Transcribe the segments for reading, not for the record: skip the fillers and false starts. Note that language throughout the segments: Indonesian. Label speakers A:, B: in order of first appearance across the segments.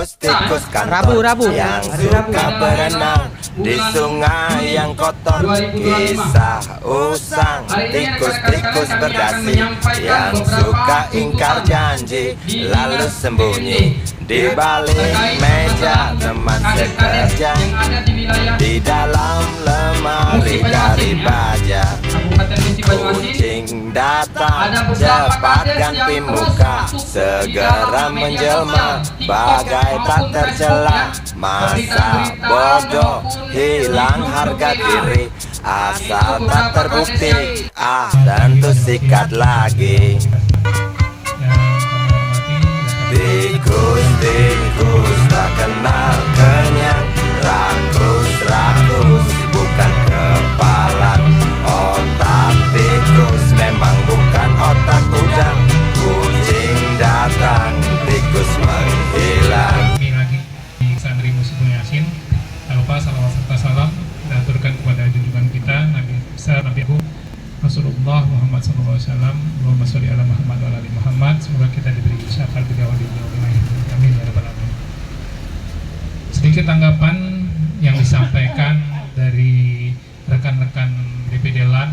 A: Tikus kantor yang suka berenang di sungai yang kotor. Kisah usang tikus-tikus berdasi yang suka ingkar janji lalu sembunyi di balik meja teman sekerja, di dalam lemari dari baja. Kucing datang cepat ganti muka, segera menjelma bagai tak tercela. Masa bodoh hilang harga diri, asal tak terbukti tentu sikat lagi. Tikus-tikus tak kenal kenyang, rakus-rakus bukan kepala. Otak tikus memang bukan otak udang. Kucing datang, tikus menghilang.
B: Ini lagi di Santri Musibul Yasin. Tak lupa salawat serta salam kita aturkan kepada junjungan kita Nabi besar Nabi Agung Rasulullah Muhammad SAW. Allahumma sholli ala Muhammad wa ala ali Muhammad. Semoga kita diberi syafaat beliau di amin ya rabbal alamin. Sedikit tanggapan yang disampaikan dari rekan-rekan DPD LAN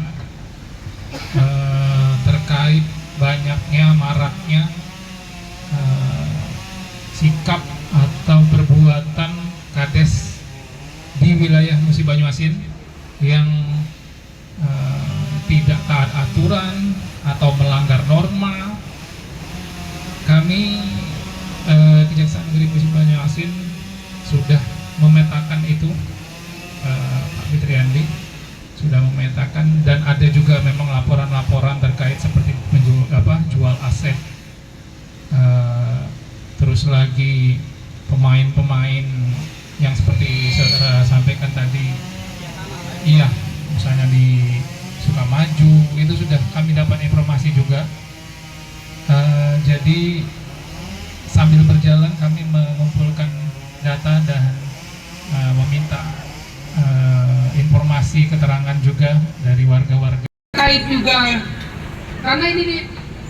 B: terkait banyaknya maraknya sikap atau perbuatan kades di wilayah Musi Banyuasin yang tidak taat aturan atau melanggar norma. Kami Kejaksaan Negeri Musi Banyuasin sudah memetakan itu, Pak Fitriandi sudah memetakan, dan ada juga memang laporan-laporan terkait seperti jual aset, terus lagi pemain-pemain yang seperti saudara sampaikan tadi, iya, misalnya di Sukamaju itu sudah kami dapat informasi juga. Jadi sambil berjalan kami mengumpulkan data dan meminta informasi keterangan juga dari warga-warga.
C: Terkait juga karena ini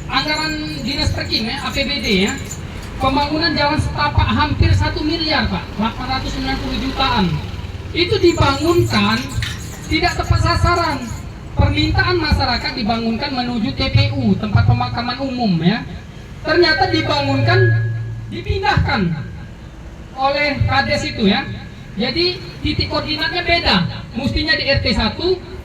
C: anggaran dinas Perkim ya, APBD ya, pembangunan jalan setapak hampir 1 miliar Pak, 890 jutaan. Itu dibangunkan tidak tepat sasaran. Permintaan masyarakat dibangunkan menuju TPU, tempat pemakaman umum ya. Ternyata dibangunkan, dipindahkan oleh Kades itu ya. Jadi titik koordinatnya beda. Mestinya di RT 1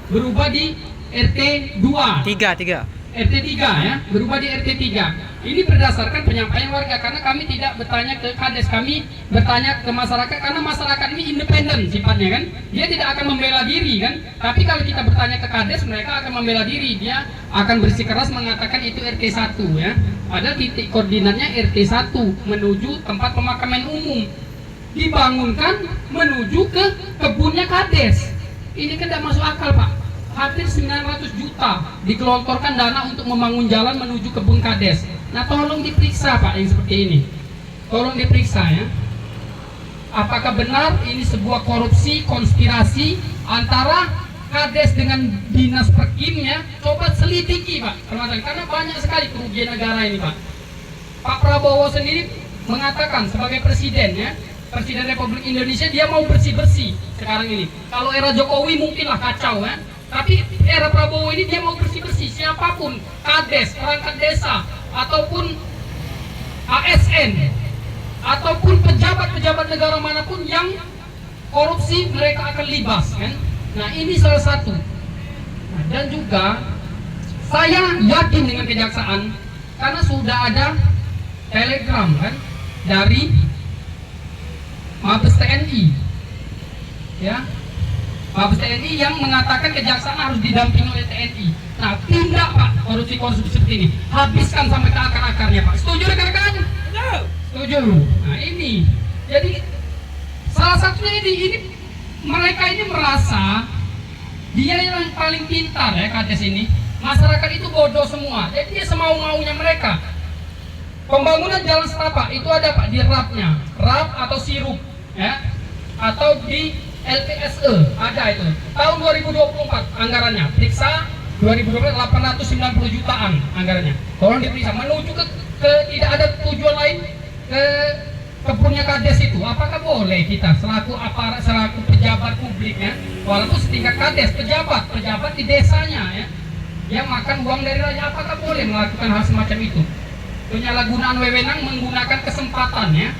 C: berubah di RT 2.
D: 3.
C: RT 3 ya, berubah di RT 3. Ini berdasarkan penyampaian warga, karena kami tidak bertanya ke Kades, kami bertanya ke masyarakat, karena masyarakat ini independen sifatnya kan. Dia tidak akan membela diri kan. Tapi kalau kita bertanya ke Kades, mereka akan membela diri. Dia akan bersikeras mengatakan itu RT 1 ya. Padahal titik koordinatnya RT 1 menuju tempat pemakaman umum. Dibangunkan menuju ke kebunnya Kades. Ini kan tidak masuk akal Pak. Hampir 900 juta dikelontorkan dana untuk membangun jalan menuju kebun Kades. Nah tolong diperiksa Pak yang seperti ini. Tolong diperiksa ya. Apakah benar ini sebuah korupsi, konspirasi antara Kades dengan dinas Perkimnya? Coba selidiki Pak permasalahan, karena banyak sekali kerugian negara ini Pak. Pak Prabowo sendiri mengatakan sebagai presiden ya, Presiden Republik Indonesia, dia mau bersih-bersih sekarang ini. Kalau era Jokowi mungkinlah kacau ya. Tapi era Prabowo ini dia mau bersih-bersih. Siapapun, Kades, perangkat desa, ataupun ASN, ataupun pejabat-pejabat negara manapun yang korupsi, mereka akan libas kan. Nah ini salah satu. Nah, dan juga saya yakin dengan kejaksaan, karena sudah ada telegram kan dari Mabes TNI ya, Mabes TNI yang mengatakan kejaksaan harus didampingi oleh TNI. Nah tindak Pak korupsi-korupsi seperti ini, habiskan sampai ke akar-akarnya Pak. Setuju rekan-rekan? Setuju. Nah ini jadi salah satunya ini mereka ini merasa dia yang paling pintar ya Kades ini. Masyarakat itu bodoh semua, jadi dia semau-maunya mereka. Pembangunan jalan setapak itu ada Pak di RAP-nya, RAP atau sirup ya, atau di LPSE ada itu. Tahun 2024 anggarannya, periksa 2024 890 jutaan anggarannya. Tolong diperiksa menuju ke tidak ada tujuan lain ke kebunnya kades itu, apakah boleh kita selaku aparat, selaku pejabat publiknya, walaupun setingkat kades, pejabat di desanya ya, yang makan uang dari rakyat, apakah boleh melakukan hal semacam itu? Penyalahgunaan wewenang menggunakan kesempatannya,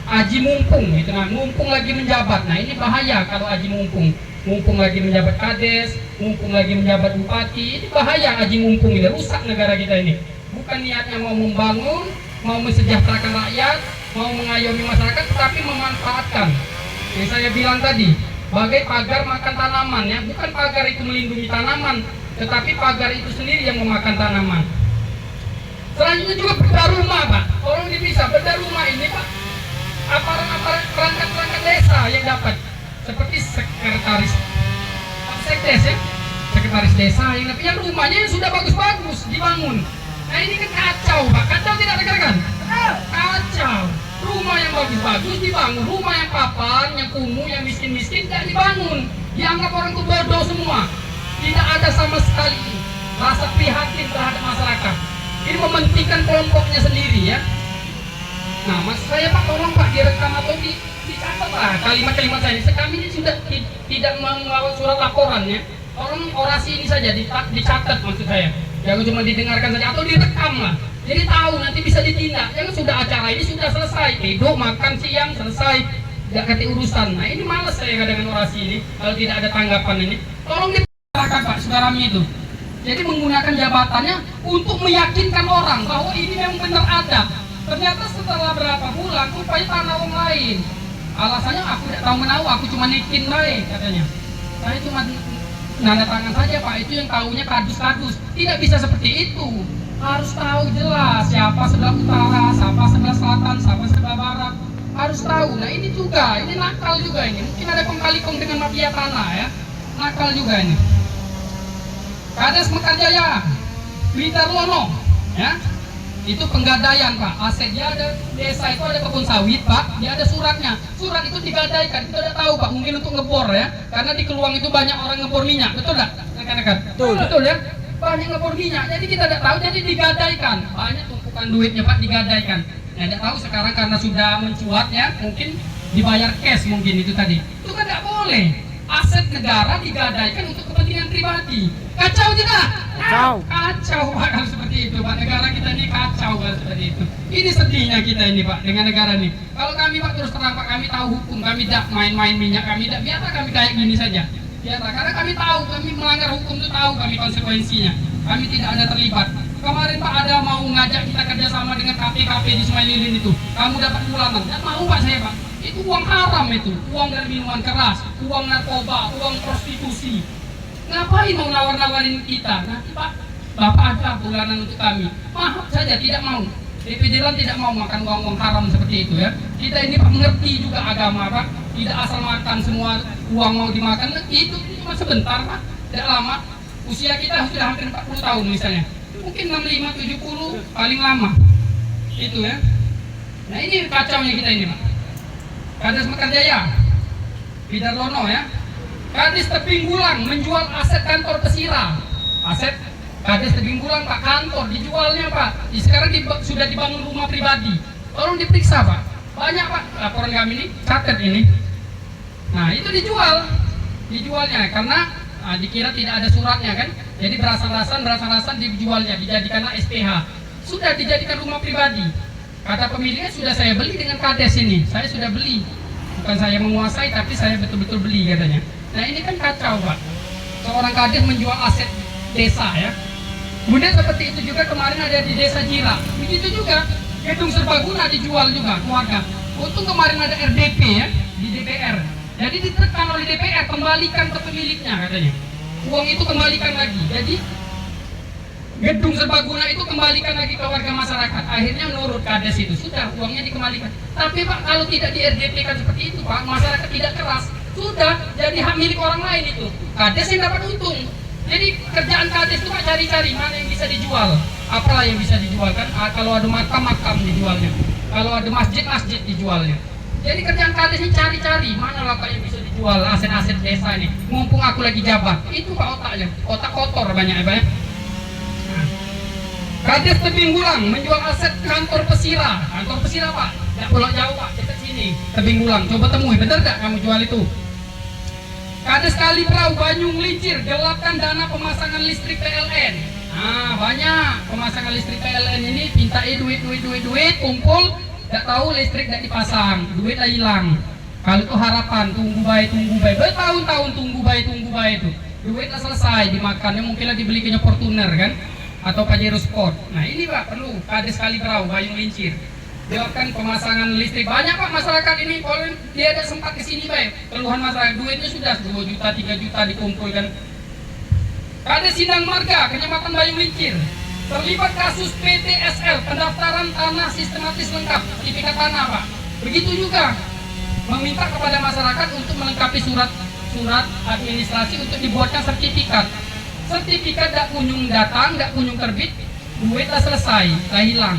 C: aji mumpung gitu, nah mumpung lagi menjabat. Nah ini bahaya kalau aji mumpung lagi menjabat kades, mumpung lagi menjabat bupati, ini bahaya aji mumpung ini, rusak negara kita ini. Bukan niatnya mau membangun, mau mensejahterakan rakyat, mau mengayomi masyarakat, tetapi memanfaatkan. Yang saya bilang tadi, bagai pagar makan tanaman ya, bukan pagar itu melindungi tanaman, tetapi pagar itu sendiri yang memakan tanaman. Selanjutnya juga bedah rumah Pak, tolong dipisah, bedah rumah ini Pak, aparat perangkat desa yang dapat, seperti sekretaris sekdes ya, sekretaris desa yang rumahnya yang sudah bagus-bagus dibangun. Nah ini kan kacau Pak, kacau tidak rekan-rekan? Kacau. Rumah yang bagus-bagus dibangun, rumah yang papan, yang kumuh, yang miskin-miskin tidak dibangun. Dianggap orang itu bodoh semua. Tidak ada sama sekali rasa prihatin terhadap masyarakat. Ini mementingkan kelompoknya sendiri ya. Nah maksud saya Pak, tolong Pak direkam atau dicatat lah kalimat-kalimat saya. Kami ini sudah tidak membawa surat laporan ya. Tolong orasi ini saja dicatat maksud saya. Jangan cuma didengarkan saja atau direkam lah. Jadi tahu nanti bisa ditindak. Jangan sudah acara ini sudah selesai, tidur makan siang selesai, tidak kati urusan. Nah ini malas saya dengan orasi ini kalau tidak ada tanggapan ini. Tolong diperhatikan Pak Sudarami itu. Jadi menggunakan jabatannya untuk meyakinkan orang bahwa ini memang benar ada. Ternyata setelah berapa bulan rupanya tanah orang lain. Alasannya aku tidak tahu menahu, aku cuma nikin baik katanya. Saya cuma nanda tangan saja Pak, itu yang tahunya kardus-kardus. Tidak bisa seperti itu. Harus tahu jelas siapa sebelah utara, siapa sebelah selatan, siapa sebelah barat. Harus tahu. Nah ini juga, ini nakal juga ini. Mungkin ada kong dengan mafia tanah ya. Nakal juga ini. Kades Mekarjaya, Blitarwono, ya. Itu penggadaian Pak. Aset dia ada, desa itu ada kebun sawit Pak. Dia ada suratnya. Surat itu digadaikan. Kita udah tahu Pak. Mungkin untuk ngebor ya. Karena di Keluang itu banyak orang ngebor minyak. Betul nggak? Rekan-rekan? Betul ya. Banyak ngebor minyak. Jadi kita tidak tahu. Jadi digadaikan. Banyak tumpukan duitnya Pak digadaikan. Nah, tidak tahu sekarang karena sudah mencuat ya. Mungkin dibayar cash mungkin itu tadi. Itu kan tidak boleh. Aset negara digadaikan untuk kepentingan pribadi. Kacau tidak? Kacau Pak kalau seperti itu Pak. Negara kita ini kacau kalau seperti itu. Ini sedihnya kita ini Pak dengan negara ini. Kalau kami Pak terus terang Pak, kami tahu hukum, kami tidak main-main minyak, kami tidak, biarlah kami kayak gini saja. Biarlah, karena kami tahu, kami melanggar hukum itu tahu kami konsekuensinya. Kami tidak ada terlibat. Kemarin Pak ada mau ngajak kita kerjasama dengan KP di Sungai Lilin itu. Kamu dapat bulanan, tidak mau Pak saya Pak. Itu uang haram itu, uang dari minuman keras, uang narkoba, uang prostitusi. Ngapain mau nawar-nawarin kita? Nanti Pak, Bapak ada bulanan untuk kami. Maaf saja, tidak mau. DPD Lan tidak mau makan uang haram seperti itu ya. Kita ini Pak mengerti juga agama Pak. Tidak asal makan semua uang mau dimakan. Itu cuma sebentar Pak, tidak lama. Usia kita sudah hampir 40 tahun misalnya. Mungkin 65, 70 paling lama. Itu ya. Nah ini kacaunya kita ini Pak. Kades Mekarjaya, Blitarwono ya. Kades Tebing Gulang menjual aset kantor Pesira. Aset Kades Tebing Gulang Pak, kantor dijualnya Pak. Sekarang sudah dibangun rumah pribadi. Tolong diperiksa Pak. Banyak Pak laporan kami ini, catat ini. Nah itu dijualnya karena dikira tidak ada suratnya kan. Jadi berasal-rasan dijualnya, dijadikanlah SPH. Sudah dijadikan rumah pribadi. Kata pemiliknya sudah saya beli dengan Kades ini. Saya sudah beli. Bukan saya menguasai tapi saya betul-betul beli katanya. Nah ini kan kacau Pak. Seorang Kades menjual aset desa ya. Kemudian seperti itu juga kemarin ada di desa Jira. Begitu juga gedung serbaguna dijual juga keluarga. Untung kemarin ada RDP ya di DPR. Jadi ditekan oleh DPR, kembalikan ke pemiliknya katanya. Uang itu kembalikan lagi. Jadi gedung serbaguna itu kembalikan lagi ke warga masyarakat. Akhirnya menurut Kades itu sudah uangnya dikembalikan. Tapi Pak kalau tidak di RDP kan seperti itu Pak, masyarakat tidak keras. Sudah jadi hak milik orang lain itu. Kades yang dapat untung. Jadi kerjaan Kades itu Pak cari-cari mana yang bisa dijual. Apalah yang bisa dijual kan? Kalau ada makam dijualnya. Kalau ada masjid dijualnya. Jadi kerjaan Kades ini cari-cari mana lah Pak yang bisa dijual aset-aset desa ini. Mumpung aku lagi jabat. Itu Pak otaknya. Otak kotor banyak ya Pak ya. Kades Tebing Gulang menjual aset kantor Pesira. Kantor Pesira Pak Nggak pulau jauh Pak, dekat sini, Tebing Bulang. Coba temui, bener nggak kamu jual itu? Kades Kali Perahu Banyung Lincir, gelapkan dana pemasangan listrik PLN. Nah, banyak pemasangan listrik PLN ini minta duit, kumpul, nggak tahu listrik nggak dipasang, duit dah hilang. Kalau itu harapan, tunggu baik, bertahun-tahun tunggu baik itu. Duit dah selesai, dimakannya mungkinlah dibeli ke Fortuner kan, atau Pajero Sport. Nah ini Pak perlu Kades Kali Perahu Banyung Lincir. Gelapkan pemasangan listrik. Banyak Pak masyarakat ini, kalau dia ada sempat kesini Pak, keluhan masyarakat, duitnya sudah 2 juta, 3 juta dikumpulkan. Kades Sindang Marga, Kecamatan Banyung Lincir, terlibat kasus PTSL, pendaftaran tanah sistematis lengkap, sertifikat tanah Pak. Begitu juga, meminta kepada masyarakat untuk melengkapi surat administrasi untuk dibuatkan sertifikat. Sertifikat tidak kunjung datang, tidak kunjung terbit, duit dah selesai, dah hilang.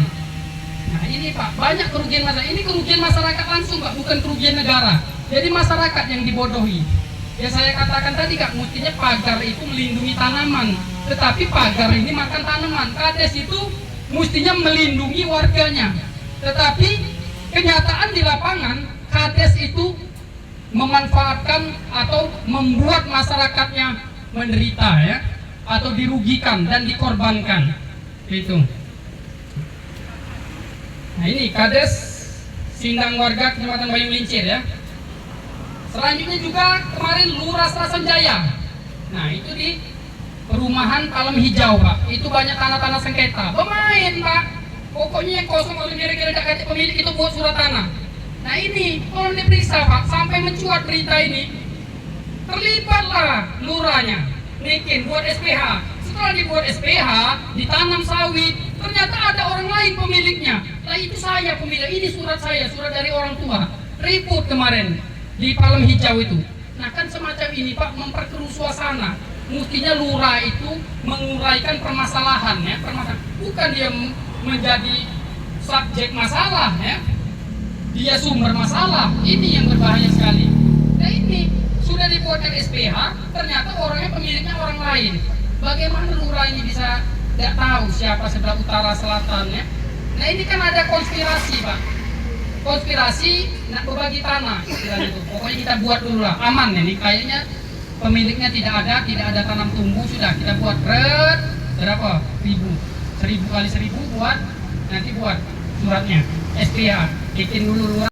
C: Nah ini Pak, banyak kerugian masyarakat. Ini kerugian masyarakat langsung Pak, bukan kerugian negara. Jadi masyarakat yang dibodohi. Ya saya katakan tadi Kak, mestinya pagar itu melindungi tanaman, tetapi pagar ini makan tanaman. Kades itu mestinya melindungi warganya, tetapi kenyataan di lapangan Kades itu memanfaatkan atau membuat masyarakatnya menderita ya, atau dirugikan dan dikorbankan. Itu. Nah ini Kades Sindang Warga Kecamatan Banyung Lincir ya. Selanjutnya juga kemarin Lurah Serasan Jaya. Nah itu di perumahan Palem Hijau Pak. Itu banyak tanah-tanah sengketa. Bermain Pak. Pokoknya yang kosong kalau kira-kira tidak pemilik itu buat surat tanah. Nah ini kalau diperiksa Pak, sampai mencuat berita ini, terlibatlah lurahnya, bikin buat SPH. Setelah dibuat SPH, ditanam sawit, ternyata ada orang lain pemiliknya. Nah itu saya pemilik, ini surat saya, surat dari orang tua. Ribut kemarin di Palem Hijau itu. Nah kan semacam ini Pak, memperkeruh suasana. Mestinya lurah itu menguraikan permasalahan ya, bukan dia menjadi subjek masalah ya. Dia sumber masalah, ini yang berbahaya sekali. Nah ini sudah dibuatkan SPH, ternyata orangnya pemiliknya orang lain. Bagaimana lurah ini bisa tidak tahu siapa sebelah utara selatan ya? Nah ini kan ada konspirasi Pak, konspirasi nak berbagi tanah. Pokoknya kita buat dulu lah, aman ya. Ini kayaknya pemiliknya tidak ada tanam tumbuh, sudah kita buat berapa ribu, 1000 kali 1000 buat, nanti buat suratnya SPH, bikin dulu luar.